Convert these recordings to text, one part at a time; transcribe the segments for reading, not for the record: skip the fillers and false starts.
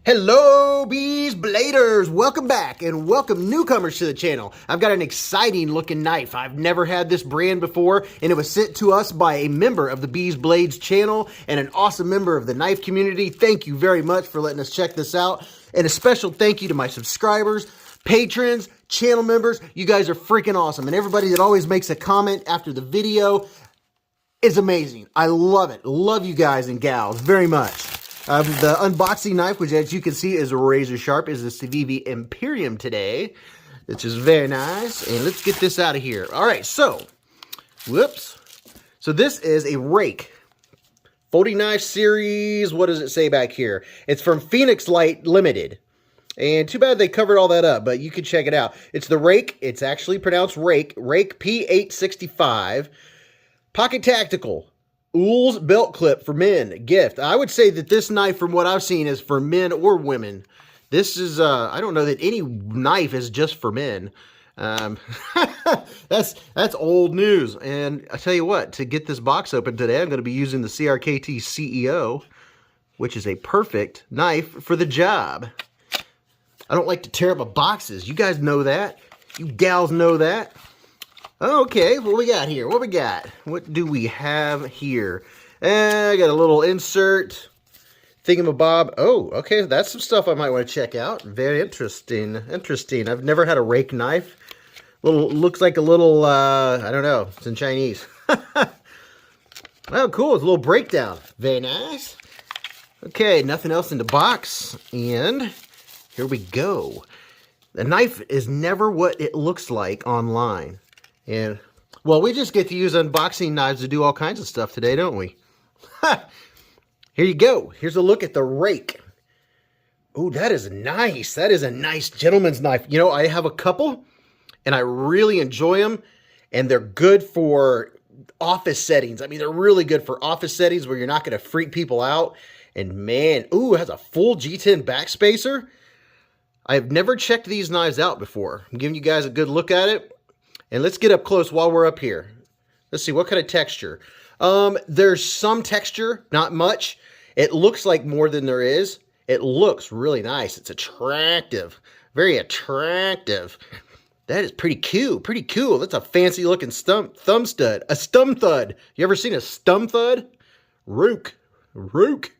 Hello, Beez Bladers! Welcome back and welcome newcomers to the channel. I've got an exciting looking knife. I've never had this brand before, and it was sent to us by a member of the Beez Blades channel and an awesome member of the knife community. Thank you very much for letting us check this out. And a special thank you to my subscribers, patrons, channel members. You guys are freaking awesome. And everybody that always makes a comment after the video is amazing. I love it. Love you guys and gals very much. The unboxing knife, which as you can see is razor sharp, is the Civivi Imperium today, which is very nice. And let's get this out of here. All right, so, whoops. So this is a RUIKE 49 series. What does it say back here? It's from Phoenix Light Limited. And too bad they covered all that up, but you can check it out. It's the RUIKE. It's actually pronounced RUIKE. RUIKE P865. Pocket Tactical. Ool's belt clip for men, gift. I would say that this knife, from what I've seen, is for men or women. This is, I don't know that any knife is just for men. That's old news. And I tell you what, to get this box open today, I'm going to be using the CRKT CEO, which is a perfect knife for the job. I don't like to tear up my boxes. You guys know that. You gals know that. Okay, what we got here? What we got? What do we have here? I got a little insert thingamabob. Oh, okay, that's some stuff I might want to check out. Very interesting. Interesting. I've never had a rake knife. Looks like a little, I don't know. It's in Chinese. Oh, cool. It's a little breakdown. Very nice. Okay, nothing else in the box. And here we go. The knife is never what it looks like online. And, well, we just get to use unboxing knives to do all kinds of stuff today, don't we? Ha! Here you go. Here's a look at the RUIKE. Oh, that is nice. That is a nice gentleman's knife. You know, I have a couple, and I really enjoy them, and they're good for office settings. I mean, they're really good for office settings where you're not going to freak people out. And, man, ooh, it has a full G10 backspacer. I have never checked these knives out before. I'm giving you guys a good look at it. And let's get up close while we're up here. Let's see, what kind of texture? There's some texture, not much. It looks like more than there is. It looks really nice. It's attractive. Very attractive. That is pretty cute. Pretty cool. That's a fancy looking thumb stud. A stum thud. You ever seen a stum thud? RUIKE. RUIKE.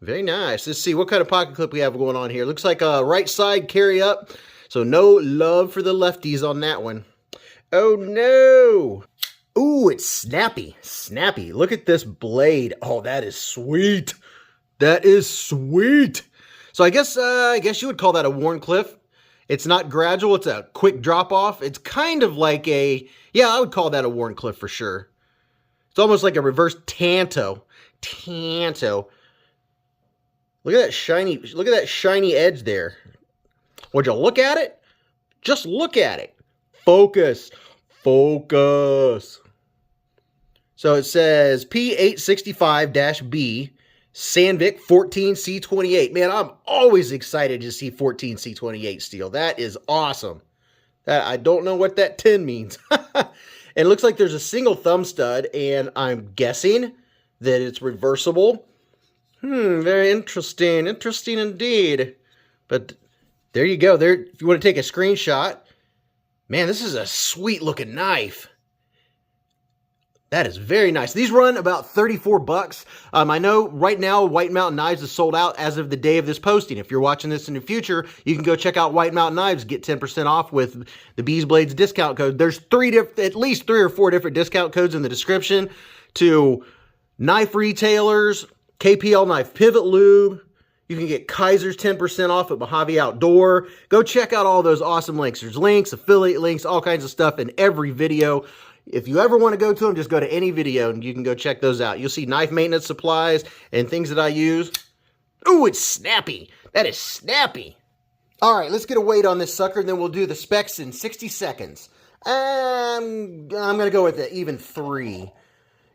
Very nice. Let's see what kind of pocket clip we have going on here. Looks like a right side carry up. So no love for the lefties on that one. Oh no! Ooh, it's snappy. Snappy. Look at this blade. Oh, that is sweet. That is sweet. So I guess you would call that a Wharncliffe. It's not gradual. It's a quick drop off. It's kind of like a, yeah, I would call that a Wharncliffe for sure. It's almost like a reverse Tanto. Tanto. Look at that shiny edge there. Would you look at it? Just look at it. Focus. Focus. So it says P865-B Sandvik 14C28. Man, I'm always excited to see 14C28 steel. That is awesome. I don't know what that 10 means. And it looks like there's a single thumb stud, and I'm guessing that it's reversible. Very interesting. Interesting indeed. But there you go. There, if you want to take a screenshot. Man, this is a sweet looking knife. That is very nice. These run about 34 bucks. I know right now White Mountain Knives is sold out as of the day of this posting. If you're watching this in the future, you can go check out White Mountain Knives, get 10% off with the Beez Blades discount code. There's at least 3 or 4 different discount codes in the description to knife retailers, KPL Knife Pivot Lube. You can get Kaiser's 10% off at Mojave Outdoor. Go check out all those awesome links. There's links, affiliate links, all kinds of stuff in every video. If you ever want to go to them, just go to any video and you can go check those out. You'll see knife maintenance supplies and things that I use. Ooh, it's snappy. That is snappy. All right, let's get a weight on this sucker, and then we'll do the specs in 60 seconds. I'm going to go with an even 3.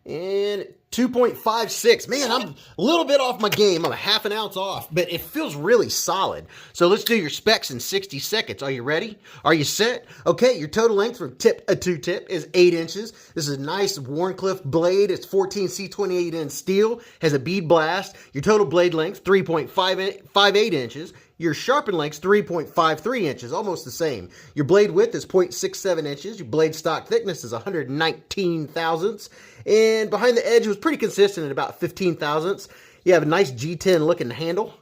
And 2.56. Man, I'm a little bit off my game. I'm a ½ ounce off, but it feels really solid. So let's do your specs in 60 seconds. Are you ready? Are you set? Okay, your total length from tip to tip is 8 inches. This is a nice Wharncliffe blade. It's 14C28N steel, has a bead blast. Your total blade length, 3.58 inches. Your sharpen length's 3.53 inches, almost the same. Your blade width is 0.67 inches. Your blade stock thickness is 119 thousandths. And behind the edge was pretty consistent at about 15 thousandths. You have a nice G10 looking handle.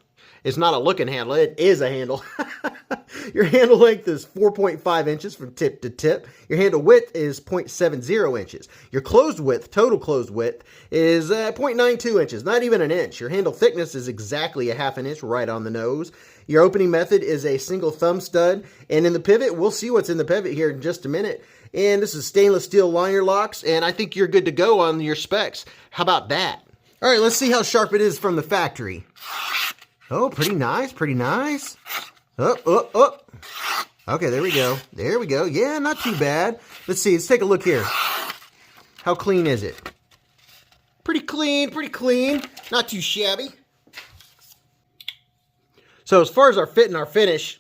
It's not a looking handle, it is a handle. Your handle length is 4.5 inches from tip to tip. Your handle width is 0.70 inches. Your closed width, total closed width, is 0.92 inches, not even an inch. Your handle thickness is exactly a ½ inch right on the nose. Your opening method is a single thumb stud. And in the pivot, we'll see what's in the pivot here in just a minute. And this is stainless steel liner locks, and I think you're good to go on your specs. How about that? All right, let's see how sharp it is from the factory. Oh, pretty nice, pretty nice. Up. Okay, there we go. There we go. Yeah, not too bad. Let's see, let's take a look here. How clean is it? Pretty clean, pretty clean. Not too shabby. So as far as our fit and our finish,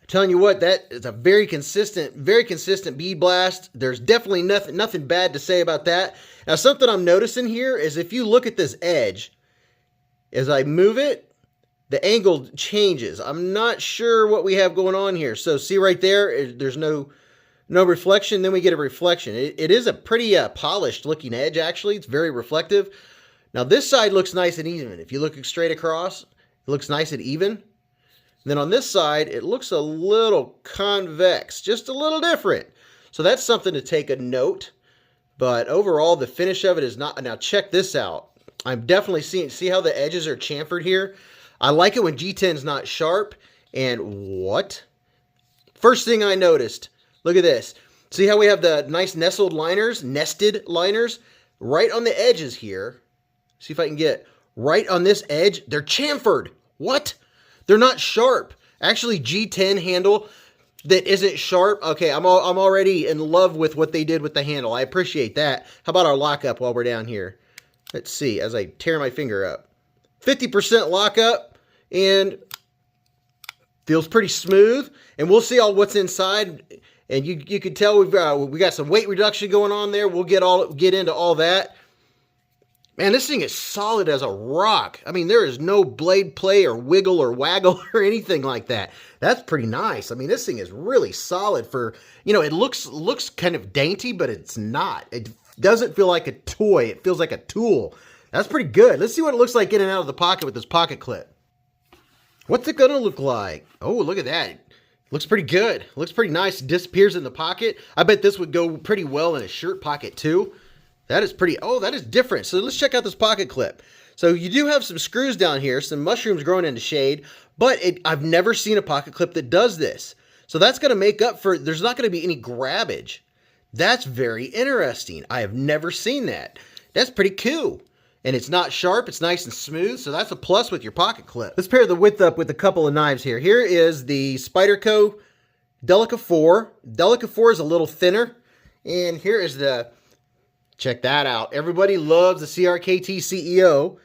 I'm telling you what, that is a very consistent bead blast. There's definitely nothing bad to say about that. Now, something I'm noticing here is if you look at this edge, as I move it, the angle changes. I'm not sure what we have going on here. So see right there, there's no reflection. Then we get a reflection. It is a pretty polished looking edge, actually. It's very reflective. Now this side looks nice and even. If you look straight across, it looks nice and even. And then on this side, it looks a little convex, just a little different. So that's something to take a note. But overall, the finish of it is not. Now check this out. I'm definitely see how the edges are chamfered here. I like it when G10 is not sharp. And what? First thing I noticed, look at this. See how we have the nice nested liners right on the edges here. See if I can get right on this edge. They're chamfered. What? They're not sharp. Actually, G10 handle that isn't sharp. Okay, I'm already in love with what they did with the handle. I appreciate that. How about our lockup while we're down here? Let's see, as I tear my finger up. 50% lockup, and feels pretty smooth. And we'll see all what's inside. And you can tell we got some weight reduction going on there. We'll get into all that. Man, this thing is solid as a rock. I mean, there is no blade play or wiggle or waggle or anything like that. That's pretty nice. I mean, this thing is really solid for, it looks kind of dainty, but it's not. It doesn't feel like a toy. It feels like a tool. That's pretty good. Let's see what it looks like getting out of the pocket with this pocket clip. What's it gonna look like? Oh, look at that. It looks pretty good. Looks pretty nice. It disappears in the pocket. I bet this would go pretty well in a shirt pocket too. That is pretty, that is different. So let's check out this pocket clip. So you do have some screws down here, some mushrooms growing into shade, but I've never seen a pocket clip that does this. So that's gonna make up for, there's not gonna be any grabbage. That's very interesting. I have never seen that. That's pretty cool. And it's not sharp, it's nice and smooth, so that's a plus with your pocket clip. Let's pair the width up with a couple of knives here. Here is the Spyderco Delica 4. Delica 4 is a little thinner. And here is the, check that out. Everybody loves the CRKT CEO.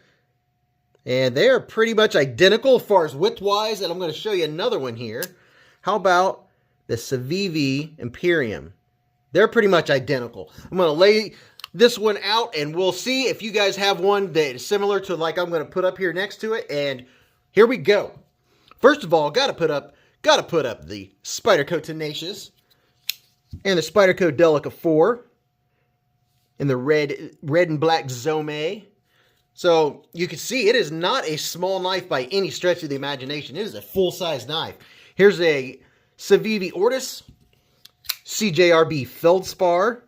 And they are pretty much identical as far as width-wise, and I'm going to show you another one here. How about the Civivi Imperium? They're pretty much identical. I'm going to lay this one out, and we'll see if you guys have one that is similar to like I'm going to put up here next to it. And here we go. First of all, gotta put up the Spyderco Tenacious and the Spyderco Delica 4 in the red and black Zome. So you can see it is not a small knife by any stretch of the imagination. It is a full-size knife. Here's a Civivi Ortis, CJRB Feldspar.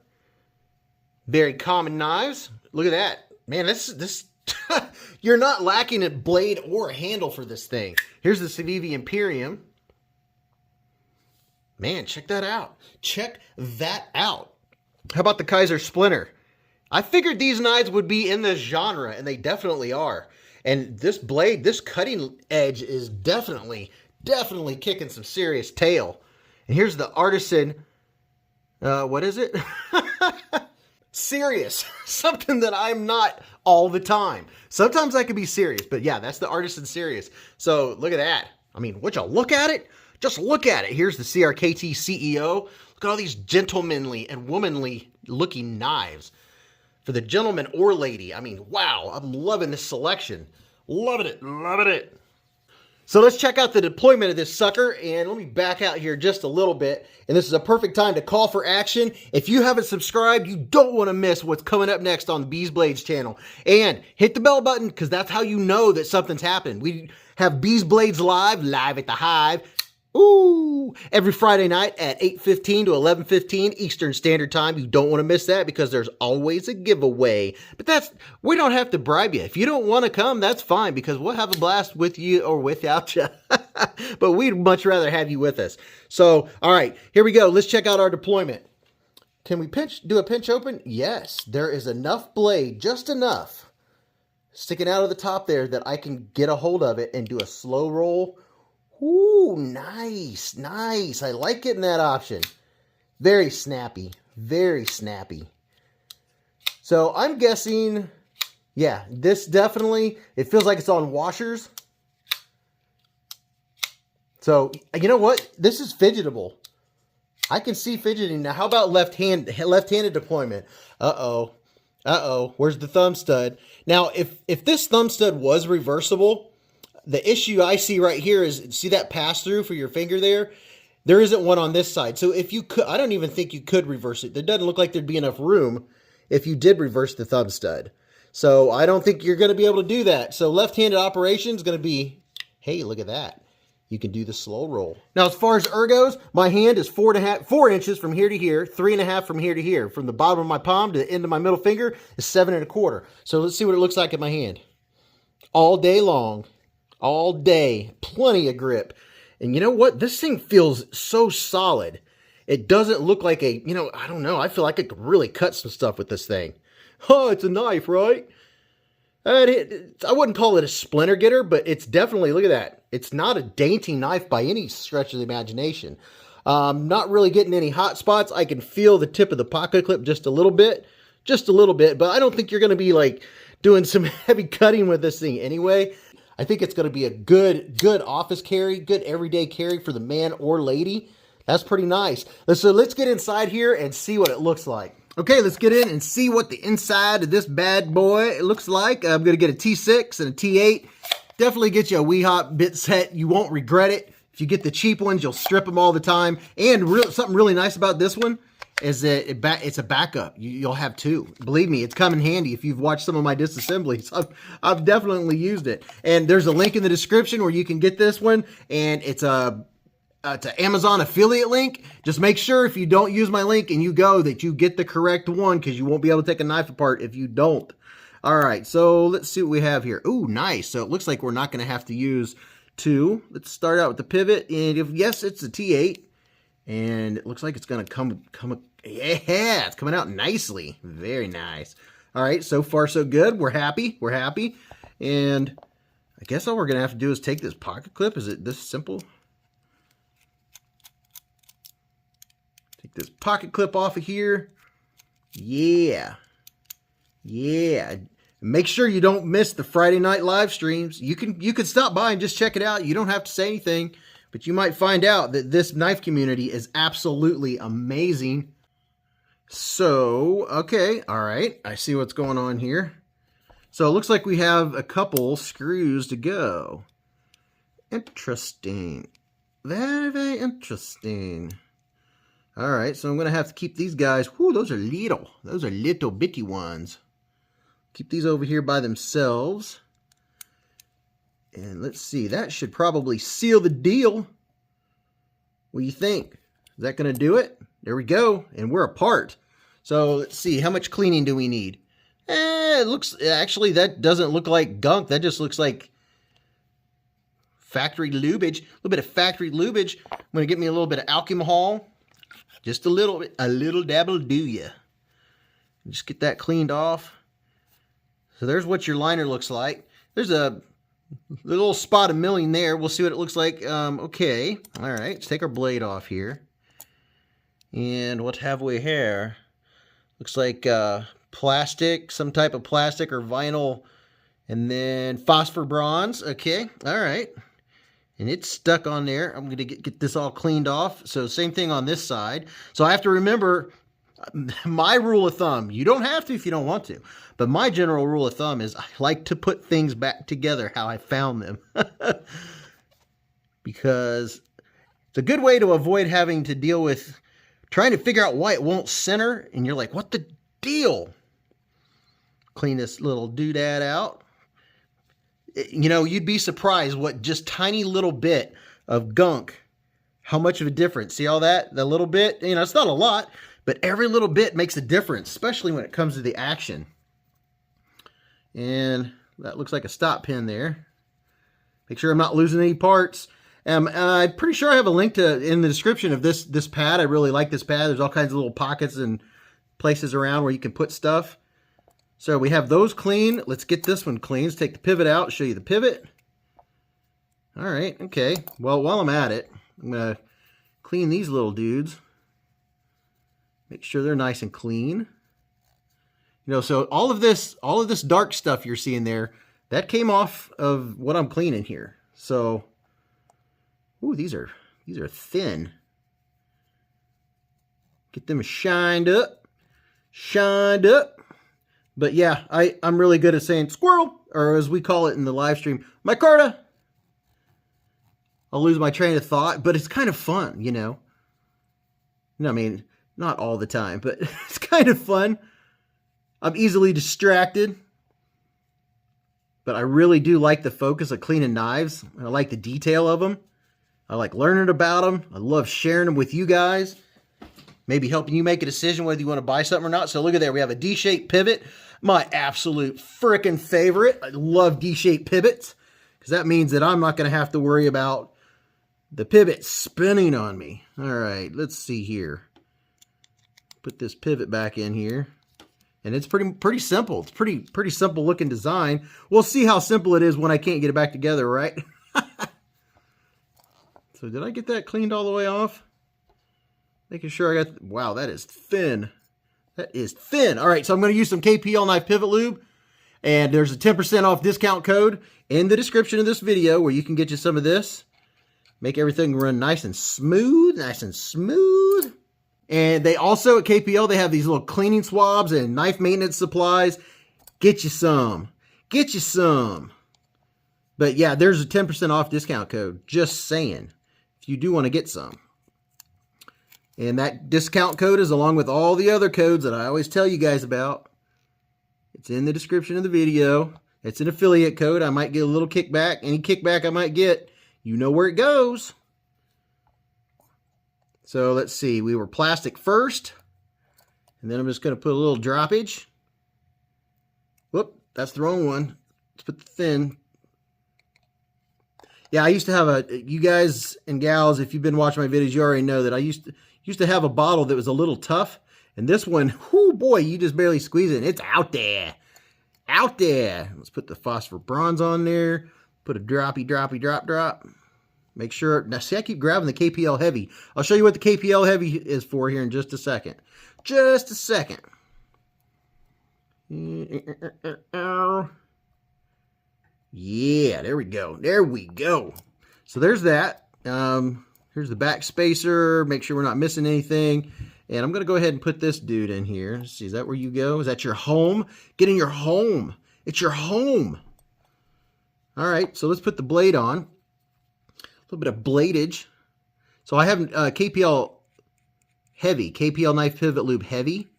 Very common knives. Look at that. Man, this you're not lacking a blade or a handle for this thing. Here's the Civivi Imperium. Man, check that out. Check that out. How about the Kaiser Splinter? I figured these knives would be in this genre, and they definitely are. And this blade, this cutting edge is definitely kicking some serious tail. And here's the Artisan, what is it? serious. Something that I'm not all the time. Sometimes I can be serious, but yeah, that's the Artisan Serious. So look at that. I mean, would you look at it? Just look at it. Here's the CRKT CEO. Look at all these gentlemanly and womanly looking knives. For the gentleman or lady. I mean, wow, I'm loving this selection. Loving it, loving it. So let's check out the deployment of this sucker, and let me back out here just a little bit. And this is a perfect time to call for action. If you haven't subscribed, you don't want to miss what's coming up next on the Beez Blades channel. And hit the bell button, because that's how you know that something's happened. We have Beez Blades live at the Hive. Ooh, every Friday night at 8:15 to 11:15 Eastern Standard Time. You don't want to miss that because there's always a giveaway. But we don't have to bribe you. If you don't want to come, that's fine because we'll have a blast with you or without you. But we'd much rather have you with us. So, all right, here we go. Let's check out our deployment. Can we do a pinch open? Yes, there is enough blade, just enough, sticking out of the top there that I can get a hold of it and do a slow roll. Ooh, nice, nice. I like getting that option. Very snappy, very snappy. So I'm guessing, yeah, this definitely, it feels like it's on washers. So, you know what? This is fidgetable. I can see fidgeting. Now, how about left-handed deployment? Uh-oh. Uh-oh. Where's the thumb stud? Now, if this thumb stud was reversible, the issue I see right here is, see that pass-through for your finger there? There isn't one on this side. So if you could, I don't even think you could reverse it. There doesn't look like there'd be enough room if you did reverse the thumb stud. So I don't think you're going to be able to do that. So left-handed operation is going to be, hey, look at that. You can do the slow roll. Now, as far as ergos, my hand is 4 inches from here to here, 3.5 from here to here. From the bottom of my palm to the end of my middle finger is 7.25. So let's see what it looks like in my hand. All day long. All day, plenty of grip. And you know what? This thing feels so solid. It doesn't look like a, you know, I don't know. I feel like I could really cut some stuff with this thing. Oh, it's a knife, right? I wouldn't call it a splinter getter, but it's definitely, look at that. It's not a dainty knife by any stretch of the imagination. Not really getting any hot spots. I can feel the tip of the pocket clip just a little bit. Just a little bit. But I don't think you're going to be like doing some heavy cutting with this thing anyway. I think it's going to be a good office carry, good everyday carry for the man or lady. That's pretty nice. So let's get inside here and see what it looks like. Okay, let's get in and see what the inside of this bad boy looks like. I'm going to get a T6 and a T8. Definitely get you a Wee Hop bit set. You won't regret it. If you get the cheap ones, you'll strip them all the time. And something really nice about this one is that it's a backup. You'll have two. Believe me, it's come in handy. If you've watched some of my disassemblies, I've definitely used it. And there's a link in the description where you can get this one, and it's an Amazon affiliate link. Just make sure if you don't use my link and you go that you get the correct one, because you won't be able to take a knife apart if you don't. All right, so let's see what we have here. Ooh, nice. So it looks like we're not going to have to use two. Let's start out with the pivot, and yes, it's a T8. And it looks like it's going to come, yeah, it's coming out nicely. Very nice. All right, so far so good. We're happy. We're happy. And I guess all we're going to have to do is take this pocket clip. Is it this simple? Take this pocket clip off of here. Yeah. Yeah. Make sure you don't miss the Friday night live streams. You can stop by and just check it out. You don't have to say anything. But you might find out that this knife community is absolutely amazing. So, okay, all right. I see what's going on here. So it looks like we have a couple screws to go. Interesting. Very, very interesting. All right, so I'm going to have to keep these guys. Whoo, those are little. Those are little bitty ones. Keep these over here by themselves. And let's see, that should probably seal the deal. What do you think? Is that going to do it? There we go. And we're apart. So let's see, how much cleaning do we need? It looks, actually, that doesn't look like gunk. That just looks like factory lubage. A little bit of factory lubage. I'm going to get me a little bit of alcohol. Just a little bit. A little dab will do ya. Just get that cleaned off. So there's what your liner looks like. There's a little spot of milling there. We'll see what it looks like. Okay. All right. Let's take our blade off here. And what have we here? Looks like plastic, some type of plastic or vinyl, and then phosphor bronze. Okay, all right. And it's stuck on there. I'm going to get this all cleaned off. So same thing on this side. So I have to remember my rule of thumb. You don't have to if you don't want to. But my general rule of thumb is I like to put things back together how I found them. Because it's a good way to avoid having to deal with trying to figure out why it won't center. And you're like, what the deal? Clean this little doodad out. You know, you'd be surprised what just tiny little bit of gunk, how much of a difference. See all that? The little bit, you know, it's not a lot, but every little bit makes a difference, especially when it comes to the action. And that looks like a stop pin there. Make sure I'm not losing any parts. I'm pretty sure I have a link to in the description of this pad. I really like this pad. There's all kinds of little pockets and places around where you can put stuff. So we have those clean. Let's get this one clean. Let's take the pivot out, show you the pivot. All right, okay. Well, while I'm at it, I'm gonna clean these little dudes. Make sure they're nice and clean. You know, so all of this dark stuff you're seeing there, that came off of what I'm cleaning here. So, ooh, these are thin. Get them shined up. Shined up. But yeah, I'm really good at saying squirrel, or as we call it in the live stream, micarta. I'll lose my train of thought, but it's kind of fun, you know. I mean, not all the time, but it's kind of fun. I'm easily distracted. But I really do like the focus of cleaning knives. I like the detail of them. I like learning about them. I love sharing them with you guys. Maybe helping you make a decision whether you want to buy something or not. So look at there. We have a D-shaped pivot. My absolute freaking favorite. I love D-shaped pivots because that means that I'm not going to have to worry about the pivot spinning on me. All right, let's see here. Put this pivot back in here. And it's pretty simple. It's pretty simple looking design. We'll see how simple it is when I can't get it back together, right? So did I get that cleaned all the way off? Making sure I got, wow, that is thin. That is thin. All right, so I'm going to use some KPL knife pivot lube. And there's a 10% off discount code in the description of this video where you can get you some of this. Make everything run nice and smooth, nice and smooth. And they also, at KPL, they have these little cleaning swabs and knife maintenance supplies. Get you some. Get you some. But yeah, there's a 10% off discount code. Just saying. If you do want to get some. And that discount code is along with all the other codes that I always tell you guys about. It's in the description of the video. It's an affiliate code. I might get a little kickback. Any kickback I might get, you know where it goes. So let's see. We were plastic first. And then I'm just going to put a little droppage. Whoop, that's the wrong one. Let's put the thin. Yeah, I used to have you guys and gals, if you've been watching my videos, you already know that I used to have a bottle that was a little tough. And this one, whoo boy, you just barely squeeze it and it's out there. Out there. Let's put the phosphor bronze on there. Put a droppy, drop. Make sure, now see I keep grabbing the KPL heavy. I'll show you what the KPL heavy is for here in just a second. Just a second. Yeah, there we go. There we go. So there's that. Here's the back spacer. Make sure we're not missing anything. And I'm going to go ahead and put this dude in here. Let's see, is that where you go? Is that your home? Get in your home. It's your home. All right, so let's put the blade on. A little bit of bladage. So I have KPL heavy, KPL knife pivot lube heavy.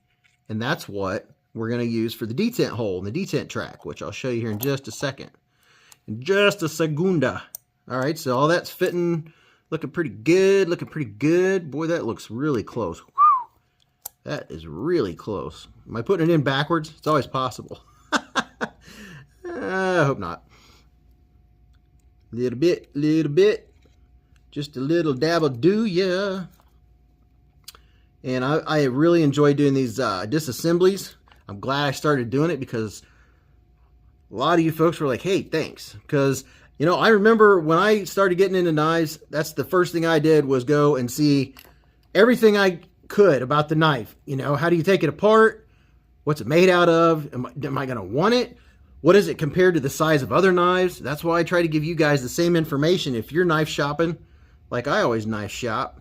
And that's what we're going to use for the detent hole and the detent track, which I'll show you here in just a second. In just a segunda. All right, so all that's fitting, looking pretty good, Boy, that looks really close. Whew. That is really close. Am I putting it in backwards? It's always possible. I hope not. Little bit. Just a little dabble do ya. And I really enjoy doing these disassemblies. I'm glad I started doing it because a lot of you folks were like, hey, thanks. Because, you know, I remember when I started getting into knives, that's the first thing I did was go and see everything I could about the knife. You know, how do you take it apart? What's it made out of? Am I going to want it? What is it compared to the size of other knives? That's why I try to give you guys the same information. If you're knife shopping, like I always knife shop,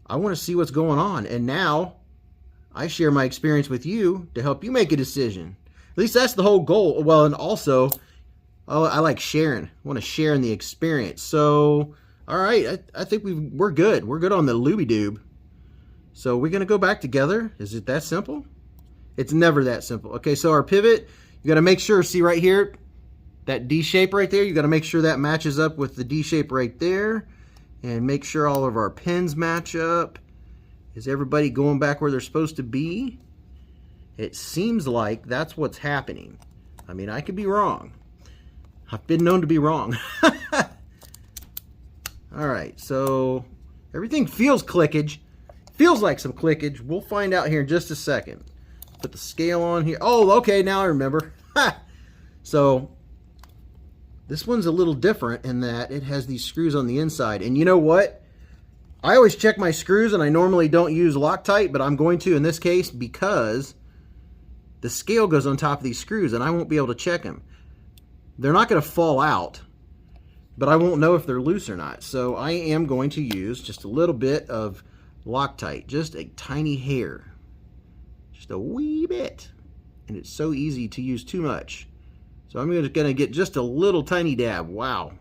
I want to see what's going on. And now I share my experience with you to help you make a decision. At least that's the whole goal. Well, and also, I like sharing. I want to share in the experience. So, all right, I think we're good. We're good on the Lube. So we're going to go back together. Is it that simple? It's never that simple. Okay, so our pivot, you got to make sure, see right here, that D shape right there, you got to make sure that matches up with the D shape right there. And make sure all of our pins match up. Is everybody going back where they're supposed to be? It seems like that's what's happening. I mean, I could be wrong. I've been known to be wrong. All right, so everything feels clickage. Feels like some clickage. We'll find out here in just a second. Put the scale on here. Oh, okay, now I remember. So this one's a little different in that it has these screws on the inside. And you know what? I always check my screws, and I normally don't use Loctite, but I'm going to in this case because the scale goes on top of these screws, and I won't be able to check them. They're not going to fall out, but I won't know if they're loose or not. So I am going to use just a little bit of Loctite, just a tiny hair. Just a wee bit. And it's so easy to use too much. So I'm just going to get just a little tiny dab. Wow.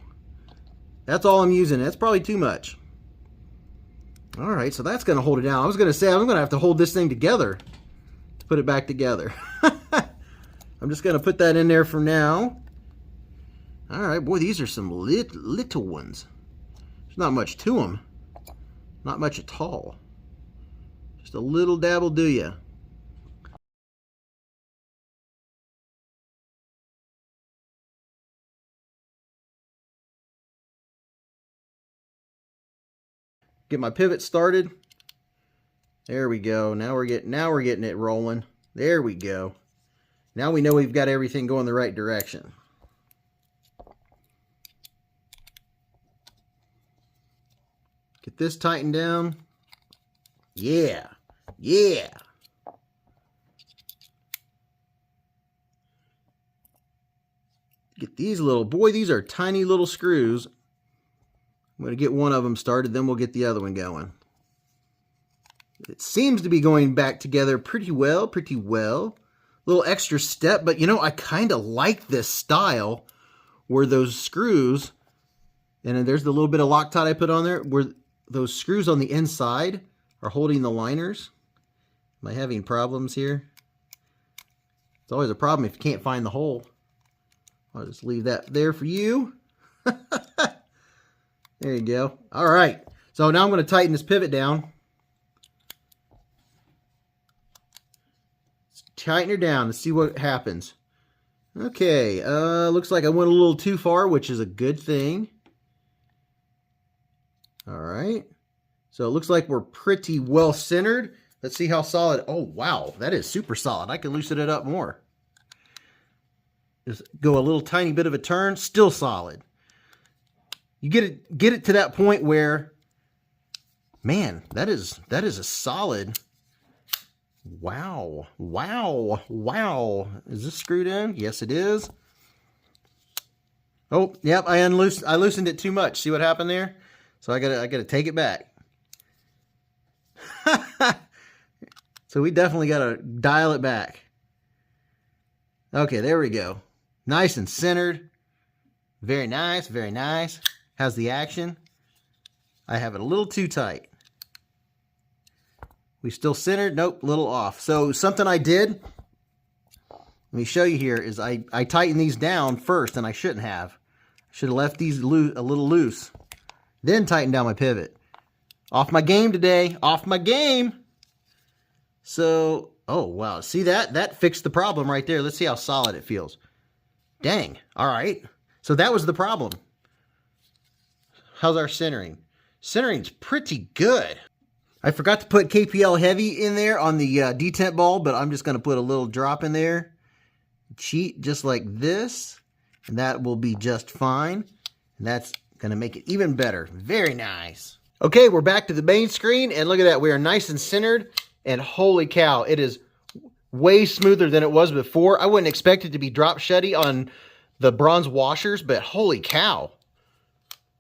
That's all I'm using. That's probably too much. All right, so that's going to hold it down. I was going to say I'm going to have to hold this thing together to put it back together. I'm just going to put that in there for now. All right, boy, these are some little ones. There's not much to them. Not much at all. Just a little dab will do ya. Get my pivot started. There we go. Now we're getting it rolling. There we go. Now we know we've got everything going the right direction. Get this tightened down. Yeah. Yeah. Get these little, boy, these are tiny little screws. I'm going to get one of them started, then we'll get the other one going. It seems to be going back together pretty well, A little extra step, but you know, I kind of like this style where those screws, and there's the little bit of Loctite I put on there, where those screws on the inside are holding the liners. Am I having problems here? It's always a problem if you can't find the hole. I'll just leave that there for you. There you go. All right. So now I'm going to tighten this pivot down. Let's tighten her down to see what happens. Okay. Looks like I went a little too far, which is a good thing. All right. So it looks like we're pretty well centered. Let's see how solid. Oh, wow. That is super solid. I can loosen it up more. Just go a little tiny bit of a turn. Still solid. You get it to that point where, man, that is a solid. Wow. Wow. Wow. Is this screwed in? Yes, it is. Oh, yep, I loosened it too much. See what happened there? So I gotta take it back. So we definitely gotta dial it back. Okay, there we go. Nice and centered. Very nice, very nice. How's the action? I have it a little too tight. We still centered? Nope, a little off. So something I did, let me show you here, is I tightened these down first, and I shouldn't have. I should have left these a little loose. Then tighten down my pivot. Off my game today. Off my game. So, oh, wow. See that? That fixed the problem right there. Let's see how solid it feels. Dang. All right. So that was the problem. How's our centering? Centering's pretty good. I forgot to put KPL heavy in there on the detent ball, but I'm just going to put a little drop in there. Cheat just like this. And that will be just fine. And that's going to make it even better. Very nice. Okay, we're back to the main screen, and look at that. We are nice and centered, and holy cow, it is way smoother than it was before. I wouldn't expect it to be drop shutty on the bronze washers, but holy cow.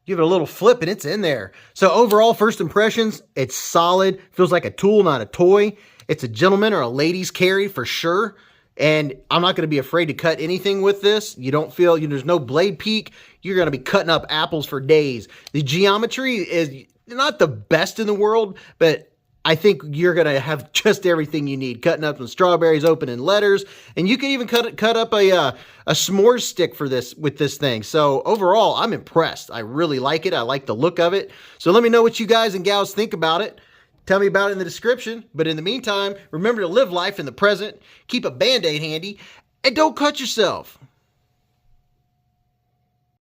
Give it a little flip and it's in there. So overall, first impressions, it's solid. Feels like a tool, not a toy. It's a gentleman or a lady's carry for sure. And I'm not going to be afraid to cut anything with this. You don't feel, there's no blade peak. You're going to be cutting up apples for days. The geometry is not the best in the world, but I think you're going to have just everything you need. Cutting up some strawberries, opening letters, and you can even cut up a s'mores stick for this with this thing. So overall, I'm impressed. I really like it. I like the look of it. So let me know what you guys and gals think about it. Tell me about it in the description. But in the meantime, remember to live life in the present, keep a Band-Aid handy, and don't cut yourself.